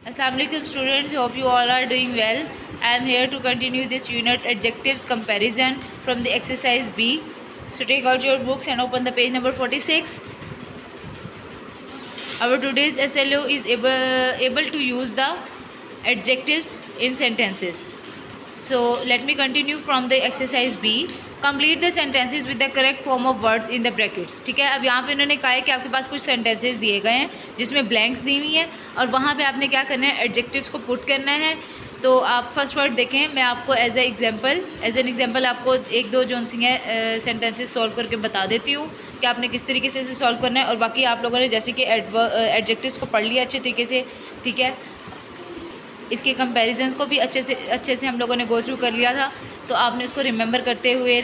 Assalamualaikum students, hope you all are doing well. I am here to continue this unit adjectives comparison from the exercise B. So take out your books and open the page number 46. Our today's SLO is able to use the adjectives in sentences. So let me continue from the exercise B. Complete the sentences with the correct form of words in the brackets. ठीक है, अब यहाँ पे उन्होंने कहा है कि आपके पास कुछ सेंटेंसेज दिए गए हैं जिसमें ब्लैंक्स दी हुई हैं और वहाँ पे आपने क्या करना है, एडजेक्टिव्स को पुट करना है। तो आप फर्स्ट वर्ड देखें, मैं आपको एज एन एग्जांपल आपको एक दो जो सी हैं सेंटेंसेज सॉल्व करके बता देती हूँ कि आपने किस तरीके से इसे सॉल्व करना है। और बाकी आप लोगों ने जैसे कि एडजेक्टिव्स को पढ़ लिया अच्छे तरीके से, ठीक है, इसके कंपैरिजन्स को भी अच्छे से हम लोगों ने गो थ्रू कर लिया था। तो आपने उसको रिमेंबर रखते हुए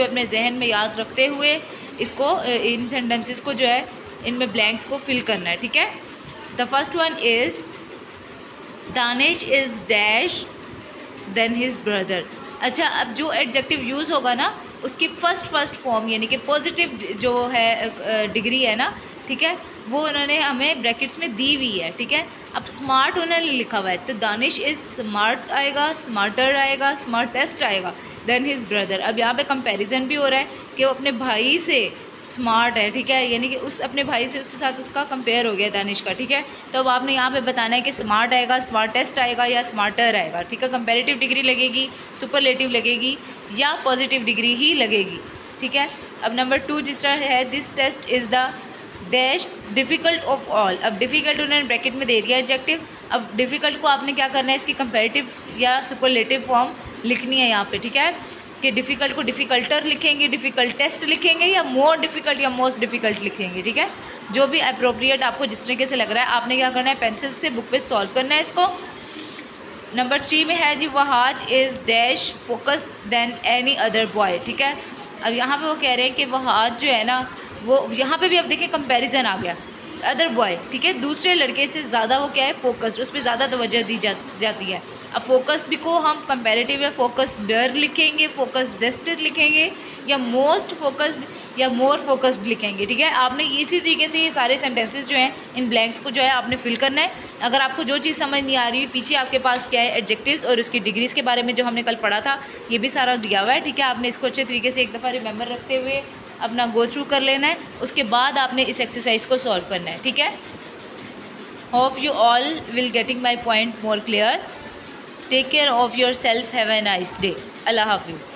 अपने जहन में याद रखते हुए इसको इन सेंटेंसेस को जो है इनमें ब्लैंक्स को फिल करना है। ठीक है, the first one is Danish is dash than his brother. अच्छा, अब जो एडजेक्टिव यूज़ होगा ना उसकी फर्स्ट फॉर्म यानी कि पॉजिटिव जो है डिग्री है ना, ठीक है, वो उन्होंने हमें ब्रैकेट्स में दी हुई है। ठीक है, अब स्मार्ट उन्होंने लिखा हुआ है तो दानिश इज़ स्मार्ट आएगा, स्मार्टर आएगा, स्मार्टेस्ट आएगा देन हिज ब्रदर। अब यहाँ पे कंपैरिजन भी हो रहा है कि वो अपने भाई से स्मार्ट है। ठीक है, यानी कि उस अपने भाई से उसके साथ उसका कंपेयर हो गया दानिश का। ठीक है, तो अब आपने यहाँ पे बताना है कि स्मार्ट आएगा, स्मार्टेस्ट आएगा या स्मार्टर आएगा। ठीक है, कंपेरेटिव डिग्री लगेगी, सुपरलेटिव लगेगी या पॉजिटिव डिग्री ही लगेगी। ठीक है, अब नंबर 2 जिस तरह है, this test is the dash difficult of all. अब डिफ़िकल्ट उन्होंने ब्रैकेट में दे दिया एडजेक्टिव। अब डिफ़िकल्ट को आपने क्या करना है, इसकी कंपैरेटिव या सुपरलेटिव फॉर्म लिखनी है यहाँ पे। ठीक है, कि डिफ़िकल्ट को डिफ़िकल्टर लिखेंगे, डिफ़िकल्टेस्ट लिखेंगे या मोर डिफ़िकल्ट या मोस्ट डिफ़िकल्ट लिखेंगे। ठीक है, जो भी अप्रोप्रिएट आपको जिस तरीके से लग रहा है आपने क्या करना है, पेंसिल से बुक पे सॉल्व करना है इसको। नंबर 3 में है जी, Wahaj is dash focused than any other boy. ठीक है, अब यहाँ पे वो कह रहे हैं कि वहाज जो है ना, वो यहाँ पे भी अब देखिए कंपैरिजन आ गया, अदर बॉय। ठीक है, दूसरे लड़के से ज़्यादा वो क्या है, फोकस्ड, उस पर ज़्यादा तवज्जो दी जाती है। अब फोकस्ड को हम कंपैरेटिव में फोकस्डर लिखेंगे, फोकस्डेस्ट लिखेंगे या मोस्ट फोकस्ड या मोर फोकस्ड लिखेंगे। ठीक है, आपने इसी तरीके से ये सारे सेंटेंसेस जो हैं इन ब्लैंक्स को जो है आपने फिल करना है। अगर आपको जो चीज़ समझ नहीं आ रही, पीछे आपके पास क्या है, एडजेक्टिव्स और उसकी डिग्रीज़ के बारे में जो हमने कल पढ़ा था ये भी सारा दिया हुआ है। ठीक है, आपने इसको अच्छे तरीके से एक दफ़ा रिमेंबर रखते हुए अपना गो थ्रू कर लेना है, उसके बाद आपने इस एक्सरसाइज को सॉल्व करना है। ठीक है, hope you all will getting my point more clear. Take care of your self, have a nice day. अल्लाह हाफिज़।